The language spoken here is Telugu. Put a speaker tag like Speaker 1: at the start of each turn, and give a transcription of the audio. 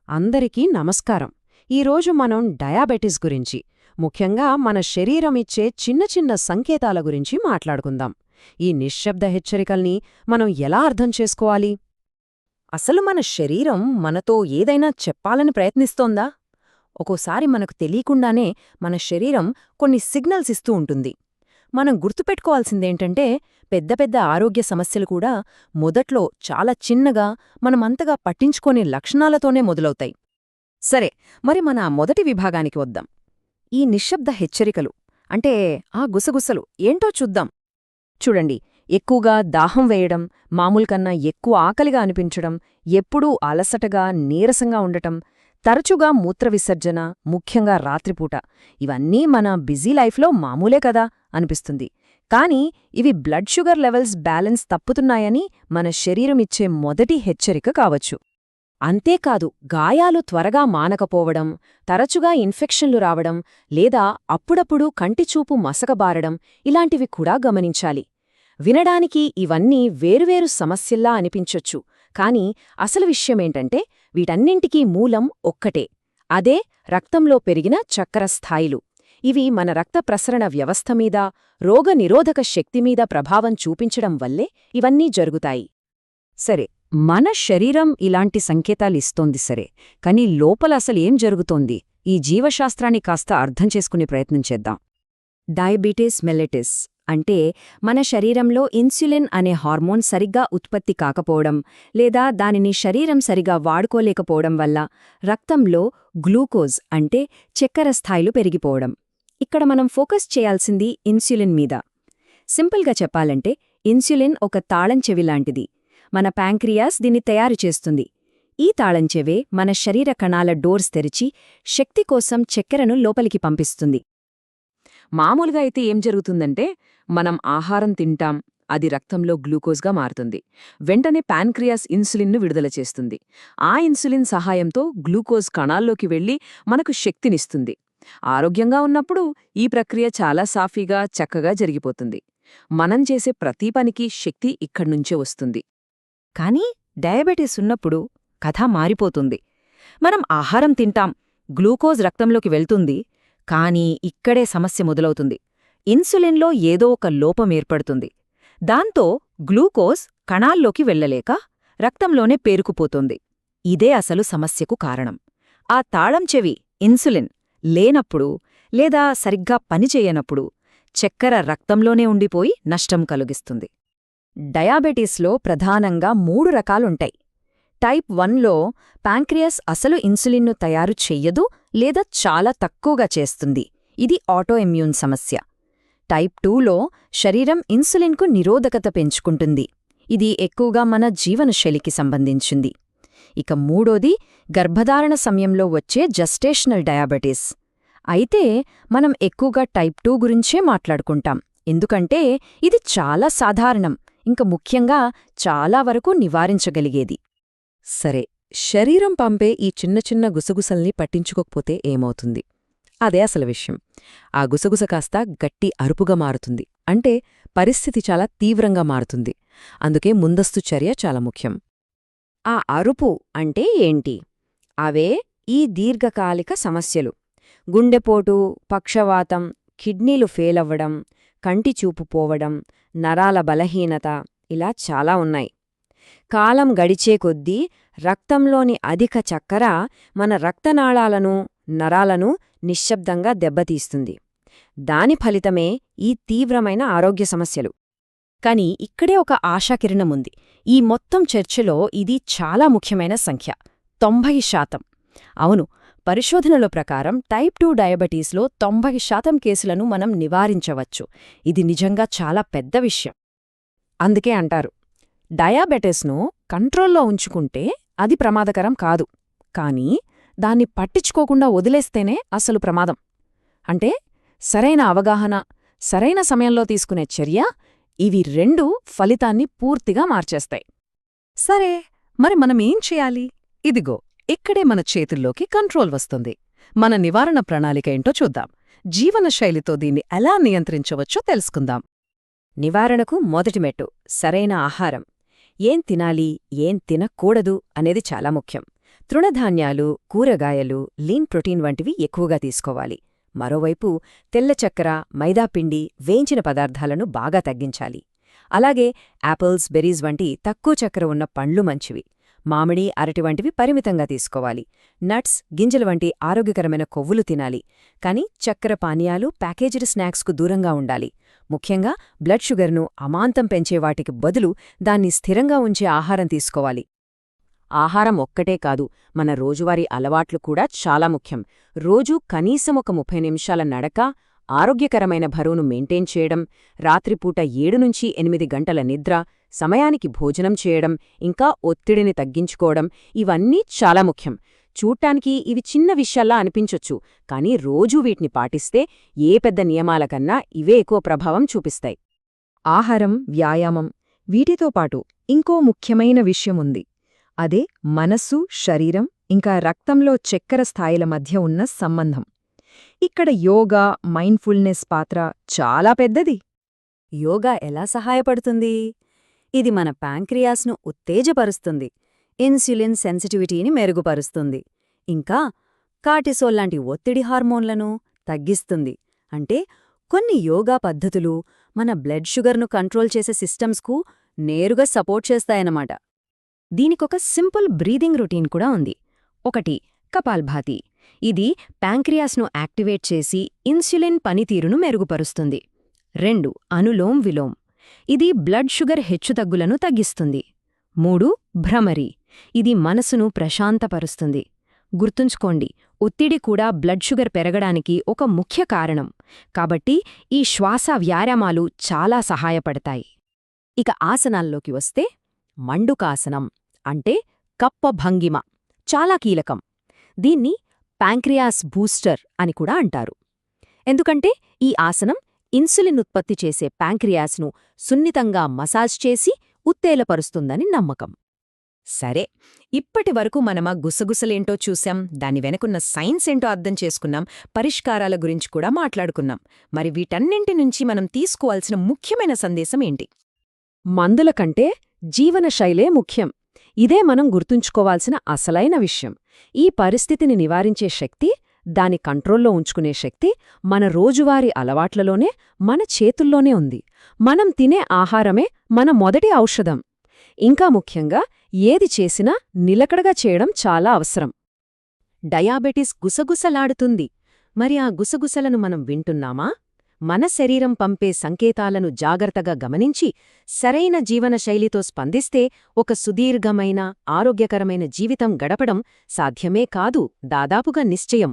Speaker 1: అందరికీ నమస్కారం. ఈరోజు మనం డయాబెటిస్ గురించి, ముఖ్యంగా మన శరీరం ఇచ్చే చిన్న చిన్న సంకేతాల గురించి మాట్లాడుకుందాం. ఈ నిశ్శబ్ద హెచ్చరికల్ని మనం ఎలా అర్థం చేసుకోవాలి? అసలు మన శరీరం మనతో ఏదైనా చెప్పాలని ప్రయత్నిస్తోందా? ఒక్కోసారి మనకు తెలియకుండానే మన శరీరం కొన్ని సిగ్నల్స్ ఇస్తూ ఉంటుంది. మనం గుర్తుపెట్టుకోవాల్సిందేంటంటే, పెద్ద పెద్ద ఆరోగ్య సమస్యలు కూడా మొదట్లో చాలా చిన్నగా, మనమంతగా పట్టించుకోని లక్షణాలతోనే మొదలవుతాయి. సరే, మరి మన మొదటి విభాగానికి వద్దాం. ఈ నిశ్శబ్ద హెచ్చరికలు అంటే ఆ గుసగుసలు ఏంటో చూద్దాం. చూడండి, ఎక్కువగా దాహం వేయడం, మామూలు కన్నా ఎక్కువ ఆకలిగా అనిపించడం, ఎప్పుడూ అలసటగా నీరసంగా ఉండటం, తరచుగా మూత్రవిసర్జన, ముఖ్యంగా రాత్రిపూట, ఇవన్నీ మన బిజీ లైఫ్లో మామూలే కదా అనిపిస్తుంది. కానీ ఇవి బ్లడ్ షుగర్ లెవెల్స్ బ్యాలెన్స్ తప్పుతున్నాయని మన శరీరమిచ్చే మొదటి హెచ్చరిక కావచ్చు. అంతేకాదు, గాయాలు త్వరగా మానకపోవడం, తరచుగా ఇన్ఫెక్షన్లు రావడం, లేదా అప్పుడప్పుడు కంటిచూపు మసకబారడం, ఇలాంటివి కూడా గమనించాలి. వినడానికి ఇవన్నీ వేరువేరు సమస్యల్లా అనిపించొచ్చు, కానీ అసలు విషయమేంటంటే వీటన్నింటికీ మూలం ఒక్కటే. అదే రక్తంలో పెరిగిన చక్కెర స్థాయిలు. ఇవి మన రక్త ప్రసరణ వ్యవస్థ మీద, రోగనిరోధక శక్తిమీద ప్రభావం చూపించడం వల్లే ఇవన్నీ జరుగుతాయి. సరే, మన శరీరం ఇలాంటి సంకేతాలిస్తోంది సరే, కాని లోపల అసలేం జరుగుతోంది? ఈ జీవశాస్త్రాన్ని కాస్త అర్థం చేసుకునే ప్రయత్నం చేద్దాం. డయాబెటిస్ మెల్లిటస్ అంటే మన శరీరంలో ఇన్సులిన్ అనే హార్మోన్ సరిగ్గా ఉత్పత్తి కాకపోవడం, లేదా దానిని శరీరం సరిగా వాడుకోలేకపోవడం వల్ల రక్తంలో గ్లూకోజ్ అంటే చక్కెర స్థాయిలు పెరిగిపోవడం. ఇక్కడ మనం ఫోకస్ చేయాల్సింది ఇన్సులిన్ మీద. సింపుల్గా చెప్పాలంటే, ఇన్సులిన్ ఒక తాళంచెవిలాంటిది. మన ప్యాంక్రియాస్ దీన్ని తయారు చేస్తుంది. ఈ తాళంచెవే మన శరీర కణాల డోర్స్ తెరిచి శక్తి కోసం చక్కెరను లోపలికి పంపిస్తుంది. మామూలుగా అయితే ఏం జరుగుతుందంటే, మనం ఆహారం తింటాం, అది రక్తంలో గ్లూకోజ్గా మారుతుంది. వెంటనే ప్యాన్క్రియాస్ ఇన్సులిన్ను విడుదల చేస్తుంది. ఆ ఇన్సులిన్ సహాయంతో గ్లూకోజ్ కణాల్లోకి వెళ్లి మనకు శక్తినిస్తుంది. ఆరోగ్యంగా ఉన్నప్పుడు ఈ ప్రక్రియ చాలా సాఫీగా, చక్కగా జరిగిపోతుంది. మనం చేసే ప్రతి పనికి శక్తి ఇక్కడ్నుంచే వస్తుంది. కానీ డయాబెటిస్ ఉన్నప్పుడు కథ మారిపోతుంది. మనం ఆహారం తింటాం, గ్లూకోజ్ రక్తంలోకి వెళ్తుంది, కానీ ఇక్కడే సమస్య మొదలవుతుంది. ఇన్సులిన్లో ఏదో ఒక లోపం ఏర్పడుతుంది. దాంతో గ్లూకోజ్ కణాల్లోకి వెళ్లలేక రక్తంలోనే పేరుకుపోతుంది. ఇదే అసలు సమస్యకు కారణం. ఆ తాళం చెవి ఇన్సులిన్ లేనప్పుడు, లేదా సరిగ్గా పనిచేయనప్పుడు చక్కెర రక్తంలోనే ఉండిపోయి నష్టం కలిగిస్తుంది. డయాబెటీస్లో ప్రధానంగా 3 రకాలుంటాయి. టైప్ 1లో ప్యాంక్రియాస్ అసలు ఇన్సులిన్ను తయారు చెయ్యదు, లేదా చాలా తక్కువగా చేస్తుంది. ఇది ఆటోఇమ్యూన్ సమస్య. టైప్ 2లో శరీరం ఇన్సులిన్కు నిరోధకత పెంచుకుంటుంది. ఇది ఎక్కువగా మన జీవనశైలికి సంబంధించింది. ఇక మూడోది గర్భధారణ సమయంలో వచ్చే జస్టేషనల్ డయాబెటీస్. అయితే మనం ఎక్కువగా టైప్ 2 గురించే మాట్లాడుకుంటాం, ఎందుకంటే ఇది చాలా సాధారణం, ఇంక ముఖ్యంగా చాలా వరకు నివారించగలిగేది. సరే, శరీరం పంపే ఈ చిన్న చిన్న గుసగుసల్ని పట్టించుకోకపోతే ఏమవుతుంది? అదే అసలు విషయం. ఆ గుసగుస కాస్త గట్టి అరుపుగా మారుతుంది. అంటే పరిస్థితి చాలా తీవ్రంగా మారుతుంది. అందుకే ముందస్తు చర్య చాలా ముఖ్యం. ఆ అరుపు అంటే ఏంటి? అవే ఈ దీర్ఘకాలిక సమస్యలు. గుండెపోటు, పక్షవాతం, కిడ్నీలు ఫెయిలవ్వడం, కంటిచూపు పోవడం, నరాల బలహీనత, ఇలా చాలా ఉన్నాయి. కాలం గడిచే కొద్దీ రక్తంలోని అధిక చక్కెర మన రక్తనాళాలను, నరాలను నిశ్శబ్దంగా దెబ్బతీస్తుంది. దాని ఫలితమే ఈ తీవ్రమైన ఆరోగ్య సమస్యలు. కాని ఇక్కడే ఒక ఆశాకిరణముంది. ఈ మొత్తం చర్చలో ఇది చాలా ముఖ్యమైన సంఖ్య, 90%. అవును, పరిశోధనల ప్రకారం టైప్ 2 డయాబెటీస్లో 90% కేసులను మనం నివారించవచ్చు. ఇది నిజంగా చాలా పెద్ద విషయం. అందుకే అంటారు, డయాబెటిస్ను కంట్రోల్లో ఉంచుకుంటే అది ప్రమాదకరం కాదు, కానీ దాన్ని పట్టించుకోకుండా వదిలేస్తేనే అసలు ప్రమాదం. అంటే సరైన అవగాహన, సరైన సమయంలో తీసుకునే చర్య, ఇవి రెండూ ఫలితాన్ని పూర్తిగా మార్చేస్తాయి. సరే, మరి మనమేం చేయాలి? ఇదిగో ఇక్కడే మన చేతుల్లోకి కంట్రోల్ వస్తుంది. మన నివారణ ప్రణాళిక ఏంటో చూద్దాం. జీవనశైలితో దీన్ని ఎలా నియంత్రించవచ్చో తెలుసుకుందాం. నివారణకు మొదటి మెట్టు సరైన ఆహారం. ఏం తినాలి, ఏం తినకూడదు అనేది చాలా ముఖ్యం. తృణధాన్యాలు, కూరగాయలు, లీన్ ప్రోటీన్ వంటివి ఎక్కువగా తీసుకోవాలి. మరోవైపు తెల్ల చక్కెర, మైదాపిండి, వేయించిన పదార్థాలను బాగా తగ్గించాలి. అలాగే యాపిల్స్, బెర్రీస్ వంటి తక్కువ చక్కెర ఉన్న పండ్లు మంచివి. మామిడి, అరటి వంటివి పరిమితంగా తీసుకోవాలి. నట్స్, గింజలు వంటి ఆరోగ్యకరమైన కొవ్వులు తినాలి. కాని చక్కెర పానీయాలు, ప్యాకేజ్డ్ స్నాక్స్కు దూరంగా ఉండాలి. ముఖ్యంగా బ్లడ్ షుగర్ను అమాంతం పెంచే వాటికి బదులు దాన్ని స్థిరంగా ఉంచే ఆహారం తీసుకోవాలి. ఆహారం ఒక్కటే కాదు, మన రోజువారీ అలవాట్లు కూడా చాలా ముఖ్యం. రోజూ కనీసం ఒక 30 నిమిషాల నడక, ఆరోగ్యకరమైన బరువును మెయింటైన్ చేయడం, రాత్రిపూట 7-8 గంటల నిద్ర, సమయానికి భోజనం చేయడం, ఇంకా ఒత్తిడిని తగ్గించుకోవడం ఇవన్నీ చాలా ముఖ్యం. చూడ్డానికి ఇవి చిన్న విషయాల్లా అనిపించొచ్చు, కానీ రోజూ వీటిని పాటిస్తే ఏ పెద్ద నియమాలకన్నా ఇవే ఎక్కువ ప్రభావం చూపిస్తాయి.
Speaker 2: ఆహారం, వ్యాయామం వీటితో పాటు ఇంకో ముఖ్యమైన విషయముంది. అదే మనస్సు, శరీరం ఇంకా రక్తంలో చక్కెర స్థాయిల మధ్య ఉన్న సంబంధం. ఇక్కడ యోగా, మైండ్ఫుల్నెస్ పాత్ర చాలా పెద్దది.
Speaker 1: యోగా ఎలా సహాయపడుతుంది? ఇది మన ప్యాంక్రియాస్ను ఉత్తేజపరుస్తుంది, ఇన్సులిన్ సెన్సిటివిటీని మెరుగుపరుస్తుంది, ఇంకా కార్టిసోల్ లాంటి ఒత్తిడి హార్మోన్లను తగ్గిస్తుంది. అంటే కొన్ని యోగా పద్ధతులు మన బ్లడ్ షుగర్ను కంట్రోల్ చేసే సిస్టమ్స్కు నేరుగా సపోర్ట్ చేస్తాయన్నమాట. దీనికొక సింపుల్ బ్రీదింగ్ రొటీన్ కూడా ఉంది. 1 కపాల్భాతి. ఇది ప్యాంక్రియాస్ను యాక్టివేట్ చేసి ఇన్సులిన్ పనితీరును మెరుగుపరుస్తుంది. 2 అనులోమ్ విలోమ్. ఇది బ్లడ్ షుగర్ హెచ్చుతగ్గులను తగ్గిస్తుంది. 3 భ్రమరి. ఇది మనసును ప్రశాంతపరుస్తుంది. గుర్తుంచుకోండి, ఒత్తిడి కూడా బ్లడ్ షుగర్ పెరగడానికి ఒక ముఖ్య కారణం. కాబట్టి ఈ శ్వాస వ్యాయామాలు చాలా సహాయపడతాయి. ఇక ఆసనాల్లోకి వస్తే మండుకాసనం అంటే కప్ప భంగిమ చాలా కీలకం. దీన్ని ప్యాంక్రియాస్ బూస్టర్ అని కూడా అంటారు. ఎందుకంటే ఈ ఆసనం ఇన్సులిన్ ఉత్పత్తి చేసే ప్యాంక్రియాస్ను సున్నితంగా మసాజ్ చేసి ఉత్తేలపరుస్తుందని నమ్మకం. సరే, ఇప్పటివరకు మనమా గుసగుసలేంటో చూశాం, దాని వెనుకున్న సైన్స్ ఏంటో అర్థం చేసుకున్నాం, పరిష్కారాల గురించి కూడా మాట్లాడుకున్నాం. మరి వీటన్నింటి నుంచి మనం తీసుకోవాల్సిన ముఖ్యమైన సందేశం ఏంటి? మందుల కంటే జీవనశైలే ముఖ్యం. ఇదే మనం గుర్తుంచుకోవాల్సిన అసలైన విషయం. ఈ పరిస్థితిని నివారించే శక్తి, దాని కంట్రోల్లో ఉంచుకునే శక్తి మన రోజువారీ అలవాట్లలోనే, మన చేతుల్లోనే ఉంది. మనం తినే ఆహారమే మన మొదటి ఔషధం. ఇంకా ముఖ్యంగా ఏది చేసినా నిలకడగా చేయడం చాలా అవసరం. డయాబెటిస్ గుసగుసలాడుతుంది. మరి ఆ గుసగుసలను మనం వింటున్నామా? మన శరీరం పంపే సంకేతాలను జాగ్రత్తగా గమనించి సరైన జీవనశైలితో స్పందిస్తే ఒక సుదీర్ఘమైన, ఆరోగ్యకరమైన జీవితం గడపడం సాధ్యమే కాదు, దాదాపుగా నిశ్చయం.